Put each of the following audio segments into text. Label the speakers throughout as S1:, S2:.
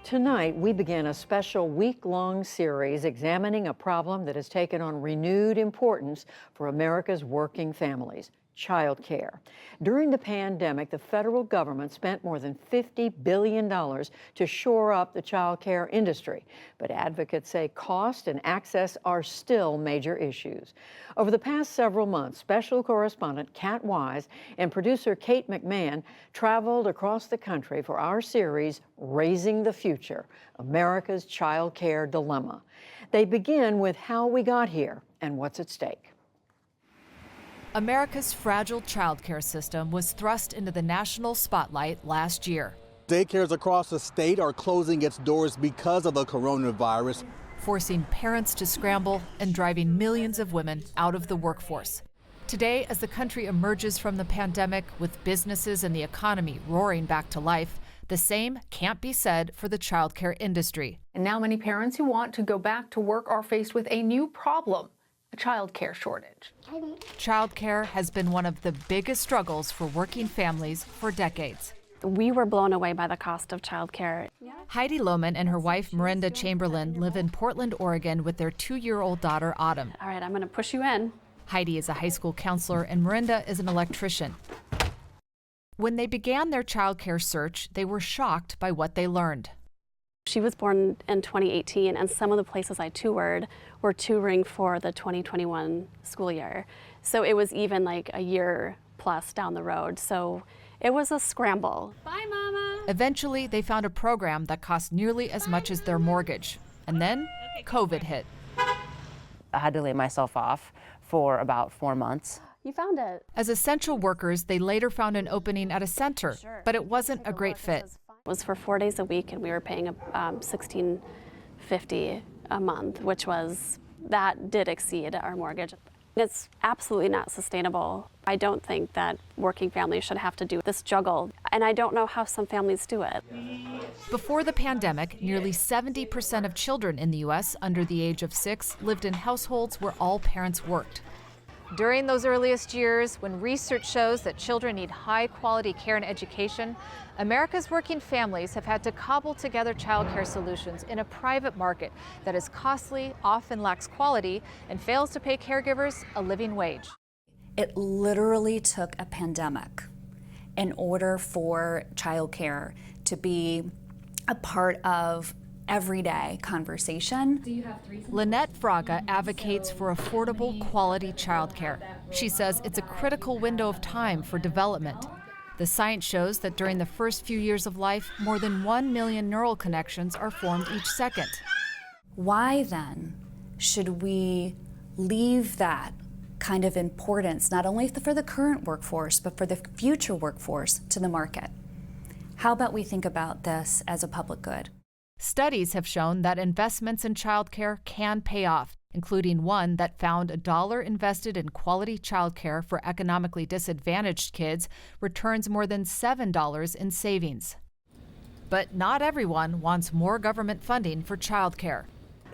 S1: Tonight, we begin a special week-long series examining a problem that has taken on renewed importance for America's working families: child care. During the pandemic, the federal government spent more than $50 billion to shore up the child care industry. But advocates say cost and access are still major issues. Over the past several months, special correspondent Kat Wise and producer Kate McMahon traveled across the country for our series, Raising the Future: America's Child Care Dilemma. They begin with how we got here and what's at stake.
S2: America's fragile child care system was thrust into the national spotlight last year.
S3: Daycares across the state are closing its doors because of the coronavirus,
S2: forcing parents to scramble and driving millions of women out of the workforce. Today, as the country emerges from the pandemic with businesses and the economy roaring back to life, the same can't be said for the child care industry.
S4: And now many parents who want to go back to work are faced with a new problem: a child care shortage.
S2: Child care has been one of the biggest struggles for working families for decades.
S5: We were blown away by the cost of child care.
S2: Heidi Lohman and her wife, Miranda Chamberlain, live in Portland, Oregon with their 2-year-old daughter, Autumn.
S5: All right, I'm going to push you in.
S2: Heidi is a high school counselor and Miranda is an electrician. When they began their child care search, they were shocked by what they learned.
S5: She was born in 2018, and some of the places I toured were touring for the 2021 school year. So it was even like a year plus down the road. So it was a scramble. Bye, Mama.
S2: Eventually, they found a program that cost nearly as much as their mortgage. And then COVID hit.
S6: I had to lay myself off for about 4 months.
S5: You found it.
S2: As essential workers, they later found an opening at a center, but it wasn't a great fit.
S5: It was for 4 days a week, and we were paying $1,650 a month, that did exceed our mortgage. It's absolutely not sustainable. I don't think that working families should have to do this juggle, and I don't know how some families do it.
S2: Before the pandemic, nearly 70% of children in the U.S. under the age of 6 lived in households where all parents worked. During those earliest years, when research shows that children need high-quality care and education, America's working families have had to cobble together child care solutions in a private market that is costly, often lacks quality, and fails to pay caregivers a living wage.
S7: It literally took a pandemic in order for child care to be a part of everyday conversation.
S2: Lynette Fraga advocates for affordable, quality childcare. She says it's a critical window of time for development. The science shows that during the first few years of life, more than 1 million neural connections are formed each second.
S7: Why then should we leave that kind of importance, not only for the current workforce, but for the future workforce, to the market? How about we think about this as a public good?
S2: Studies have shown that investments in childcare can pay off, including one that found $1 invested in quality childcare for economically disadvantaged kids returns more than $7 in savings. But not everyone wants more government funding for childcare.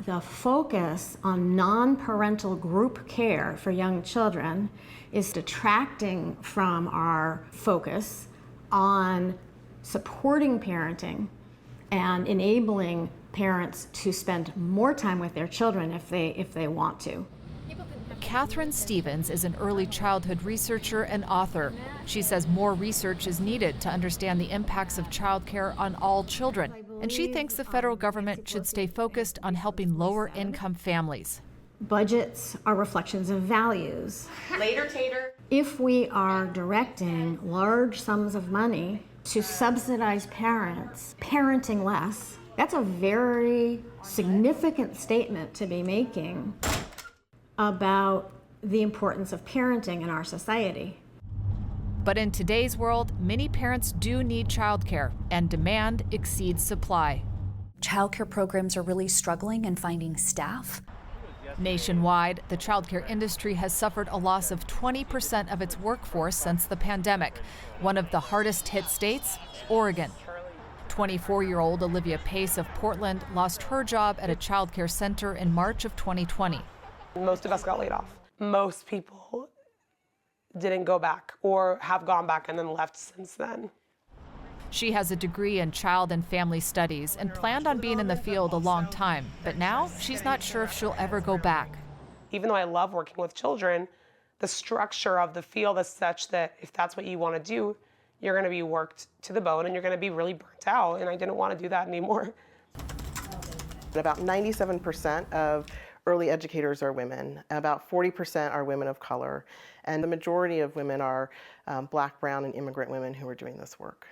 S8: The focus on non-parental group care for young children is detracting from our focus on supporting parenting and enabling parents to spend more time with their children if they want to.
S2: Catherine Stevens is an early childhood researcher and author. She says more research is needed to understand the impacts of childcare on all children, and she thinks the federal government should stay focused on helping lower-income families.
S8: Budgets are reflections of values.
S4: Later, Tater.
S8: If we are directing large sums of money to subsidize parents parenting less, that's a very significant statement to be making about the importance of parenting in our society.
S2: But in today's world, many parents do need childcare, and demand exceeds supply.
S7: Childcare programs are really struggling in finding staff.
S2: Nationwide, the childcare industry has suffered a loss of 20% of its workforce since the pandemic. One of the hardest hit states, Oregon. 24-year-old Olivia Pace of Portland lost her job at a childcare center in March of 2020.
S9: Most of us got laid off. Most people didn't go back or have gone back and then left since then.
S2: She has a degree in child and family studies and planned on being in the field a long time, but now she's not sure if she'll ever go back.
S9: Even though I love working with children, the structure of the field is such that if that's what you want to do, you're going to be worked to the bone and you're going to be really burnt out, and I didn't want to do that anymore.
S10: About 97% of early educators are women. About 40% are women of color, and the majority of women are Black, brown, and immigrant women who are doing this work.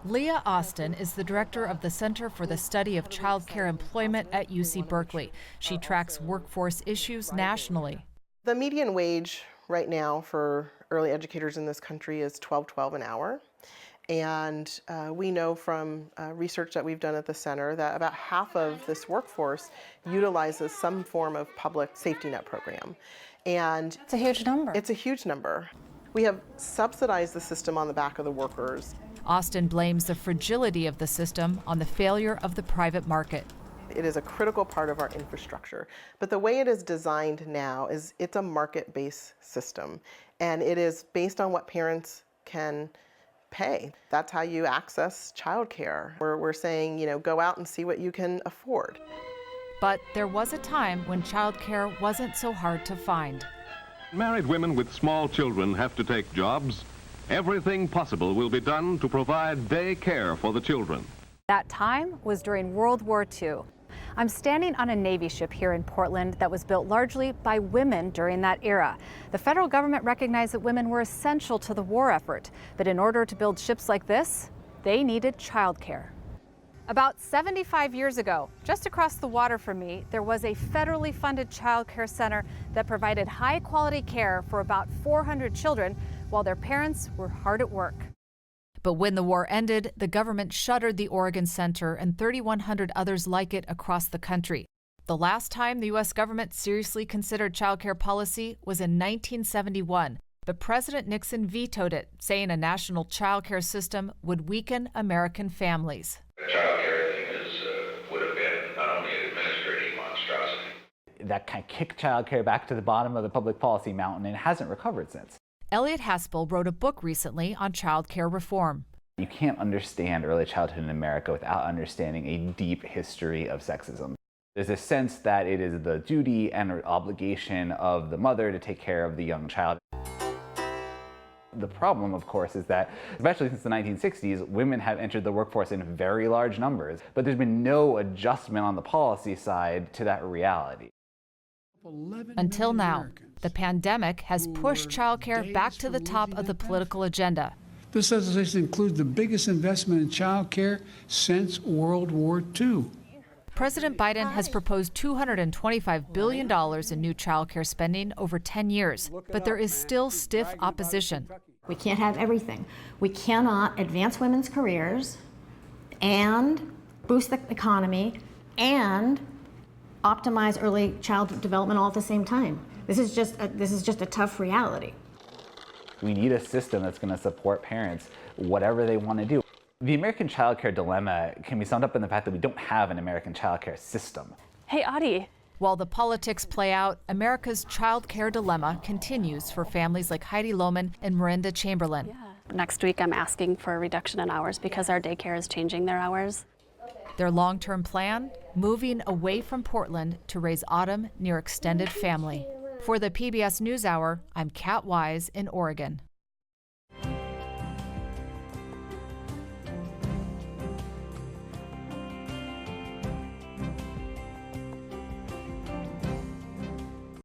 S2: Leah Austin is the director of the Center for the Study of Child Care Employment at UC Berkeley. She tracks workforce issues nationally.
S10: The median wage right now for early educators in this country is $12.12 an hour. And we know from research that we've done at the center that about half of this workforce utilizes some form of public safety net program. And
S11: it's a huge number.
S10: It's a huge number. We have subsidized the system on the back of the workers.
S2: Austin blames the fragility of the system on the failure of the private market.
S10: It is a critical part of our infrastructure. But the way it is designed now is it's a market-based system. And it is based on what parents can pay. That's how you access childcare. We're saying, go out and see what you can afford.
S2: But there was a time when childcare wasn't so hard to find.
S12: Married women with small children have to take jobs. Everything possible will be done to provide day care for the children.
S11: That time was during World War II. I'm standing on a Navy ship here in Portland that was built largely by women during that era. The federal government recognized that women were essential to the war effort, but in order to build ships like this, they needed childcare. About 75 years ago, just across the water from me, there was a federally funded child care center that provided high-quality care for about 400 children while their parents were hard at work.
S2: But when the war ended, the government shuttered the Oregon Center and 3,100 others like it across the country. The last time the U.S. government seriously considered child care policy was in 1971, but President Nixon vetoed it, saying a national child care system would weaken American families.
S13: Child care thing would have been not only an administrative monstrosity.
S14: That kind of kicked child care back to the bottom of the public policy mountain and hasn't recovered since.
S2: Elliot Haspel wrote a book recently on child care reform.
S14: You can't understand early childhood in America without understanding a deep history of sexism. There's a sense that it is the duty and obligation of the mother to take care of the young child. The problem, of course, is that, especially since the 1960s, women have entered the workforce in very large numbers, but there's been no adjustment on the policy side to that reality.
S2: Until now, the pandemic has pushed childcare back to the top of the political agenda.
S15: This legislation includes the biggest investment in child care since World War II.
S2: President Biden has proposed $225 billion in new child care spending over 10 years, but there is still stiff opposition.
S8: We can't have everything. We cannot advance women's careers and boost the economy and optimize early child development all at the same time. This is just a tough reality.
S14: We need a system that's going to support parents, whatever they want to do. The American child care dilemma can be summed up in the fact that we don't have an American child care system.
S11: Hey, Audie.
S2: While the politics play out, America's child care dilemma continues for families like Heidi Lohman and Miranda Chamberlain.
S5: Yeah. Next week, I'm asking for a reduction in hours because our daycare is changing their hours.
S2: Their long-term plan? Moving away from Portland to raise Autumn near extended family. For the PBS NewsHour, I'm Kat Wise in Oregon.